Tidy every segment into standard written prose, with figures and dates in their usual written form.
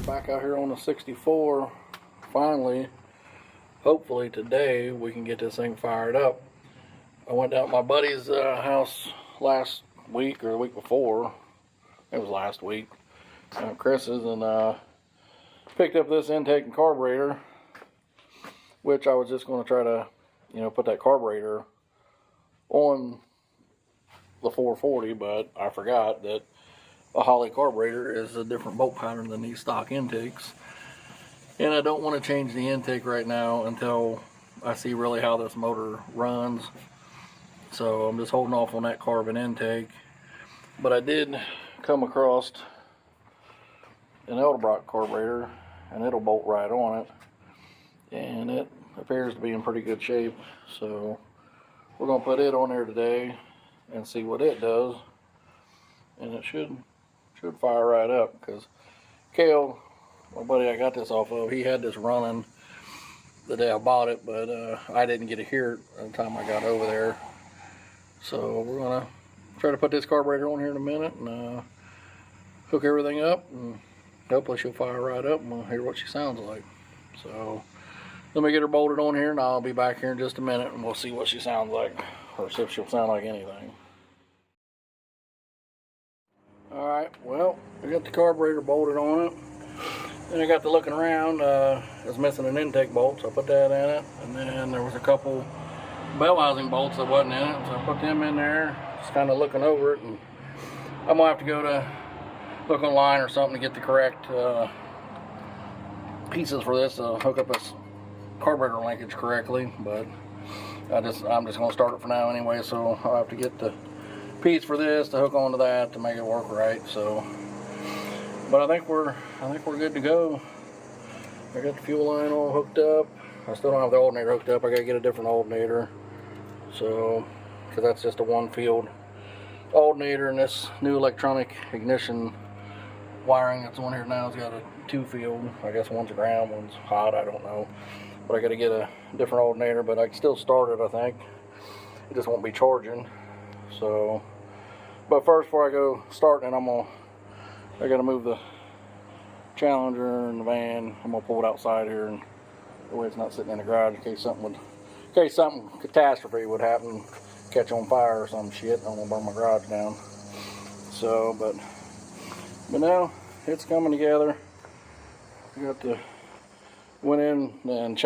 Back out here on the 64. Finally, hopefully today we can get this thing fired up. I went down to my buddy's house last week or the week before. It was last week. Chris's, and picked up this intake and carburetor, which I was just going to try to, put that carburetor on the 440, but I forgot that a Holley carburetor is a different bolt pattern than these stock intakes, and I don't want to change the intake right now until I see really how this motor runs. So I'm just holding off on that carbon intake. But I did come across an Edelbrock carburetor, and it'll bolt right on it, and it appears to be in pretty good shape. So we're going to put it on there today and see what it does, and it should fire right up, because Kale, my buddy I got this off of, he had this running the day I bought it, but I didn't get to hear it by the time I got over there. So we're gonna try to put this carburetor on here in a minute and hook everything up, and hopefully she'll fire right up and we'll hear what she sounds like. So let me get her bolted on here, and I'll be back here in just a minute and we'll see what she sounds like, or see if she'll sound like anything. Alright, well, I got the carburetor bolted on it. Then I got to looking around. I was missing an intake bolt, so I put that in it. And then there was a couple bell housing bolts that wasn't in it, so I put them in there. Just kind of looking over it, and I'm gonna have to go to look online or something to get the correct pieces for this to hook up this carburetor linkage correctly. But I'm just gonna start it for now anyway. So I'll have to get the piece for this to hook onto that to make it work right. So, but I think we're good to go. I got the fuel line all hooked up. I still don't have the alternator hooked up. I gotta get a different alternator. So, because that's just a one field alternator, and this new electronic ignition wiring that's on here now has got a two field. I guess one's ground, one's hot, I don't know. But I gotta get a different alternator, but I can still start it, I think. It just won't be charging. So, but first, before I go starting it, I gotta move the Challenger and the van. I'm gonna pull it outside here, and the way it's not sitting in the garage in case something catastrophe would happen, catch on fire or some shit. I'm gonna burn my garage down. So, but now it's coming together. Went in and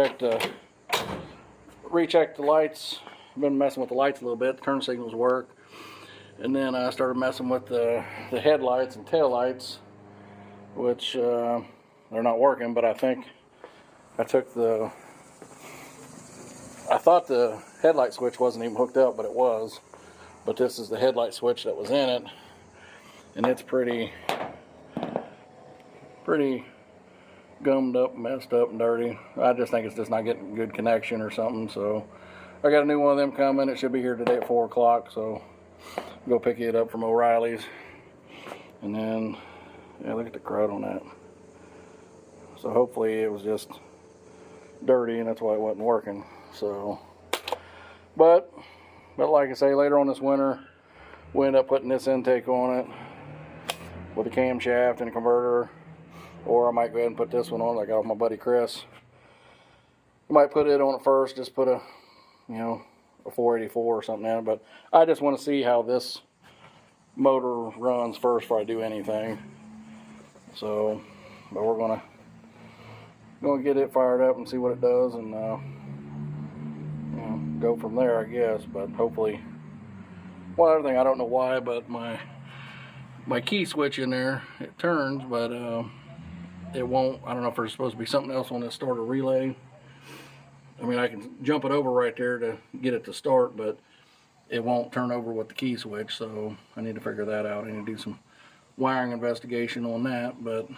rechecked the lights. I've been messing with the lights a little bit. The turn signals work. And then I started messing with the headlights and tail lights, which they're not working, but I think I thought the headlight switch wasn't even hooked up, but it was. But this is the headlight switch that was in it, and it's pretty gummed up, messed up, and dirty. I just think it's just not getting good connection or something. So I got a new one of them coming. It should be here today at 4 o'clock. So go pick it up from O'Reilly's, and then look at the crud on that. So hopefully it was just dirty and that's why it wasn't working. So, but like I say, later on this winter we end up putting this intake on it with a camshaft and a converter, or I might go ahead and put this one on like I got with my buddy Chris. I might put it on it first, just put a 484 or something in it, but I just want to see how this motor runs first before I do anything. So, but we're gonna get it fired up and see what it does, and go from there, I guess. But hopefully, well, everything, I don't know why, but my key switch in there, it turns, but it won't. I don't know if there's supposed to be something else on this starter relay. I mean, I can jump it over right there to get it to start, but it won't turn over with the key switch, so I need to figure that out. I need to do some wiring investigation on that, but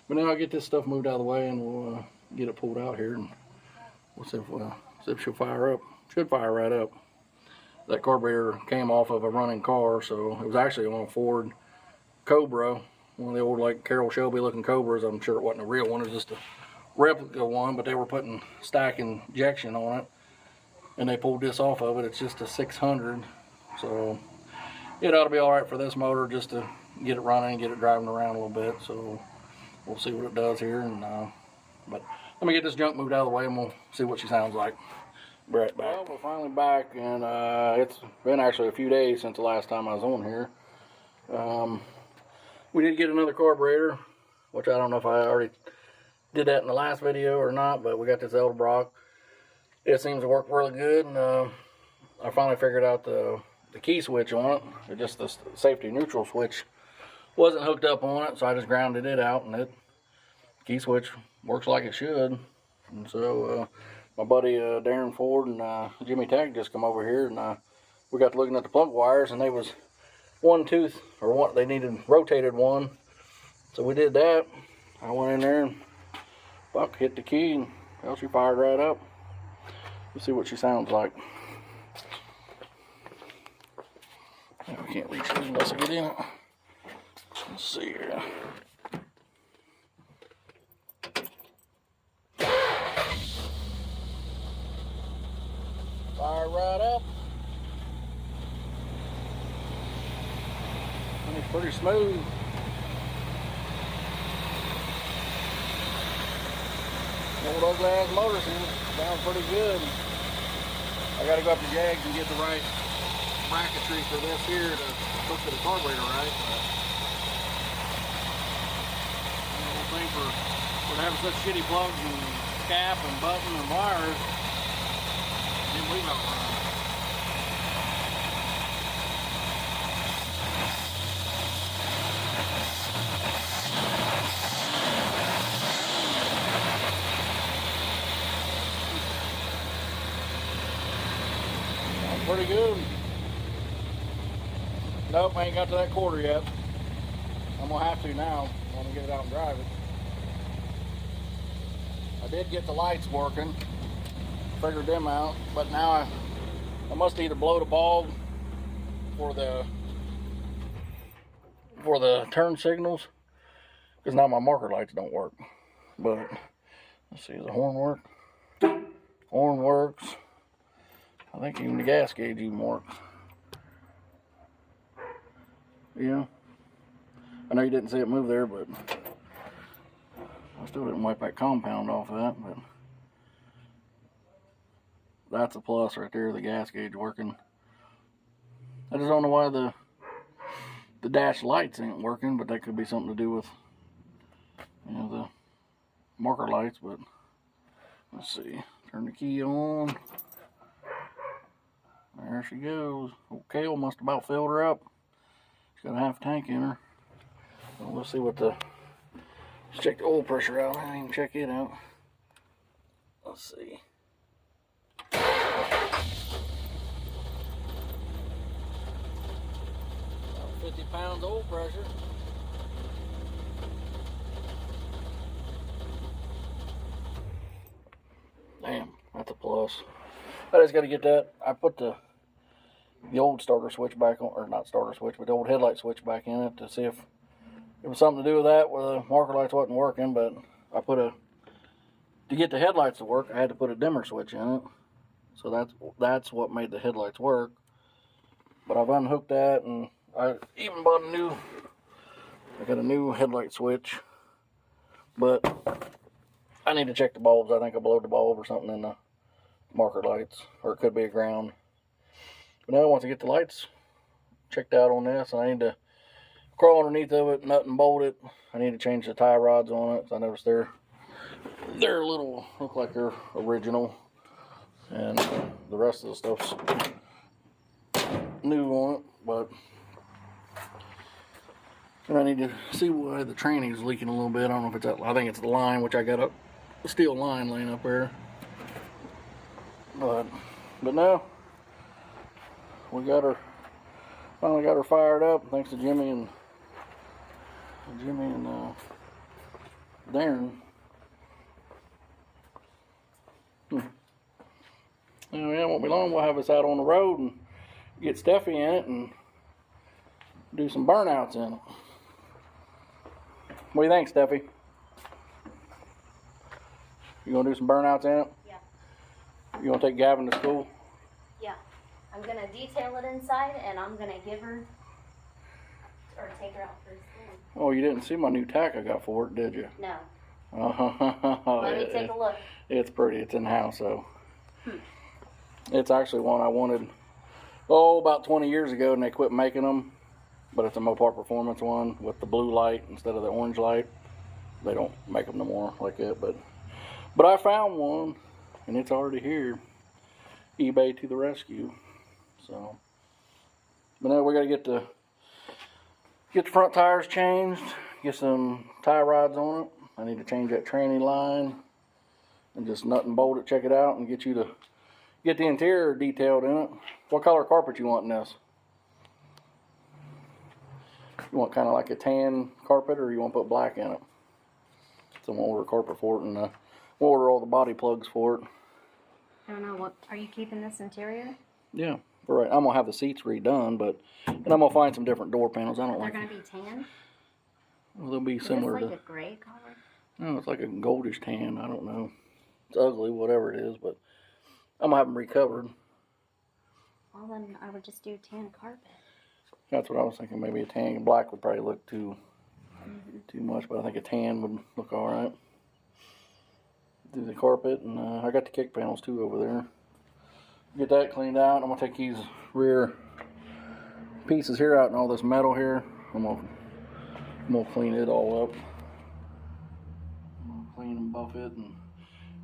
now I'll get this stuff moved out of the way, and we'll get it pulled out here, and we'll see if she'll fire up. Should fire right up. That carburetor came off of a running car, so it was actually on a Ford Cobra, one of the old like Carroll Shelby looking Cobras. I'm sure it wasn't a real one, it was just a replica one, but they were putting stack injection on it, and they pulled this off of it. It's just a 600, so it ought to be all right for this motor, just to get it running and get it driving around a little bit. So we'll see what it does here. And but let me get this junk moved out of the way, and we'll see what she sounds like. Be right back. Well, we're finally back, and it's been actually a few days since the last time I was on here. We did get another carburetor, which I don't know if I already did that in the last video or not, but we got this Edelbrock. It seems to work really good, and I finally figured out the key switch on it. Just the safety neutral switch wasn't hooked up on it, so I just grounded it out, and the key switch works like it should. And so my buddy Darren Ford and Jimmy Tack just come over here, and we got to looking at the plug wires, and they was one tooth, or one, they needed rotated one. So we did that. I went in there and hit the key, and well, she fired right up. Let's see what she sounds like. Yeah, we can't reach it unless I get in it. Let's see here. Fire right up. And it's pretty smooth. Old ugly ass motor sounds pretty good. I gotta go up to Jags and get the right bracketry for this here to hook to the carburetor right. The whole thing for having such shitty plugs and cap and button and wires, didn't leave out right. Pretty good. Nope, I ain't got to that quarter yet. I'm gonna have to now. I'm gonna get it out and drive it. I did get the lights working, figured them out, but now I must either blow the bulb for the turn signals, because now my marker lights don't work. But let's see, does the horn work? Horn works. I think even the gas gauge even works. Yeah. I know you didn't see it move there, but I still didn't wipe that compound off of that, but that's a plus right there, the gas gauge working. I just don't know why the dash lights ain't working, but that could be something to do with, you know, the marker lights. But let's see. Turn the key on. There she goes. Old Kale must have about filled her up. She's got a half tank in her. Well, let's see what let's check the oil pressure out. I didn't even check it out. Let's see. 50 pounds oil pressure. Damn, that's a plus. I just got to get that. I put the old starter switch back on, or not starter switch, but the old headlight switch back in it to see if it was something to do with that, where the marker lights wasn't working. But I put to get the headlights to work, I had to put a dimmer switch in it. So that's what made the headlights work. But I've unhooked that, and I even bought I got a new headlight switch. But I need to check the bulbs. I think I blowed the bulb or something in the marker lights, or it could be a ground. But now once I get the lights checked out on this, I need to crawl underneath of it, nut and bolt it. I need to change the tie rods on it. I noticed they're a little, look like they're original, and the rest of the stuff's new on it. But and I need to see why the training's leaking a little bit. I don't know if it's that. I think it's the line, which I got a steel line laying up there. But now we finally got her fired up, thanks to Jimmy and Darren. Yeah, it won't be long. We'll have us out on the road and get Steffi in it and do some burnouts in it. What do you think, Steffi? You gonna do some burnouts in it? Yeah. You gonna take Gavin to school? Yeah. I'm gonna detail it inside, and I'm gonna give her or take her out for school. Oh, you didn't see my new tack I got for it, did you? No. Oh, Let me take a look. It's pretty. It's in the house, though. It's actually one I wanted, about 20 years ago, and they quit making them. But it's a Mopar Performance one with the blue light instead of the orange light. They don't make them no more like that, but I found one, and it's already here. eBay to the rescue. So, but now we got to get the front tires changed, get some tie rods on it. I need to change that tranny line and just nut and bolt it, check it out, and get the interior detailed in it. What color carpet you want in this? You want kind of like a tan carpet, or you want to put black in it? So I'm gonna order carpet for it, and we'll order all the body plugs for it. I don't know, what are you keeping this interior? Yeah, right. I'm gonna have the seats redone, and I'm gonna find some different door panels. I don't They're like. gonna be tan? Well, they'll be Is similar this like to. a gray color? No, it's like a goldish tan. I don't know. It's ugly, whatever it is, but I'm gonna have them recovered. Well, then I would just do tan carpet. That's what I was thinking. Maybe a tan. Black would probably look too much, but I think a tan would look all right. Do the carpet, and I got the kick panels too over there. Get that cleaned out. I'm gonna take these rear pieces here out and all this metal here. I'm gonna clean it all up. I'm gonna clean and buff it and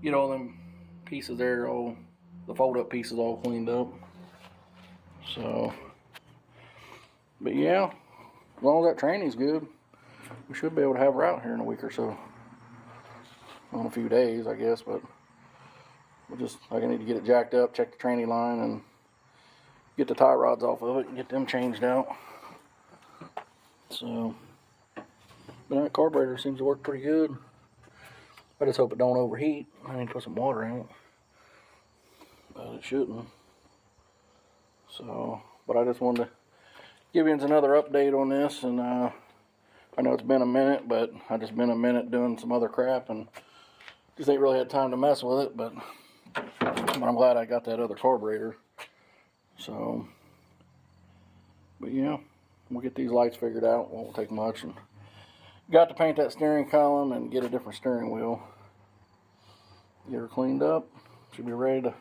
get all them pieces there, all the fold up pieces all cleaned up. So, but yeah, as long as that training's good, we should be able to have her out here in a week or so. On a few days, I guess, but I need to get it jacked up, check the tranny line, and get the tie rods off of it and get them changed out. So, but that carburetor seems to work pretty good. I just hope it don't overheat. I need to put some water in it, but it shouldn't. So, but I just wanted to give you another update on this, and I know it's been a minute, but I just been a minute doing some other crap, and just ain't really had time to mess with it, but I'm glad I got that other carburetor. So, but yeah, we'll get these lights figured out. Won't take much, and got to paint that steering column and get a different steering wheel. Get her cleaned up. Should be ready to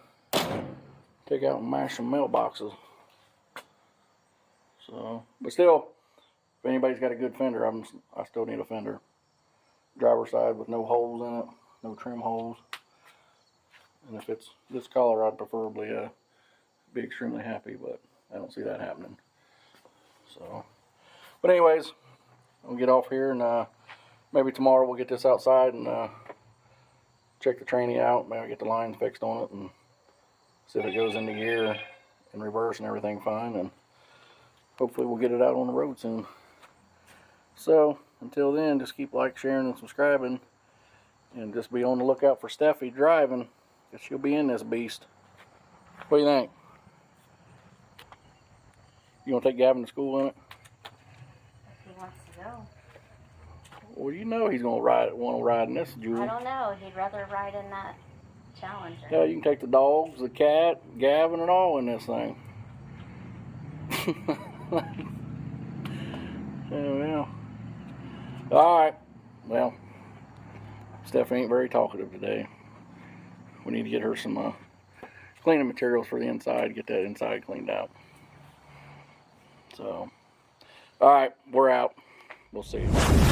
take out and mash some mailboxes. So, but still, if anybody's got a good fender, I still need a fender. Driver's side with no holes in it, no trim holes. And if it's this color, I'd preferably be extremely happy, but I don't see that happening. So, but anyways, I'll get off here, and maybe tomorrow we'll get this outside and check the tranny out. Maybe get the lines fixed on it and see if it goes into gear and reverse and everything fine, and hopefully we'll get it out on the road soon. So, until then, just keep liking, sharing, and subscribing. And just be on the lookout for Steffi driving, because she'll be in this beast. What do you think? You want to take Gavin to school in it? If he wants to go. Well, you know he's going to want to ride in this, Jewel. I don't know. He'd rather ride in that Challenger. Yeah, you can take the dogs, the cat, Gavin, and all in this thing. Oh, well. Alright. Well, Stephanie ain't very talkative today. We need to get her some cleaning materials for the inside, get that inside cleaned out. So, alright, we're out. We'll see you.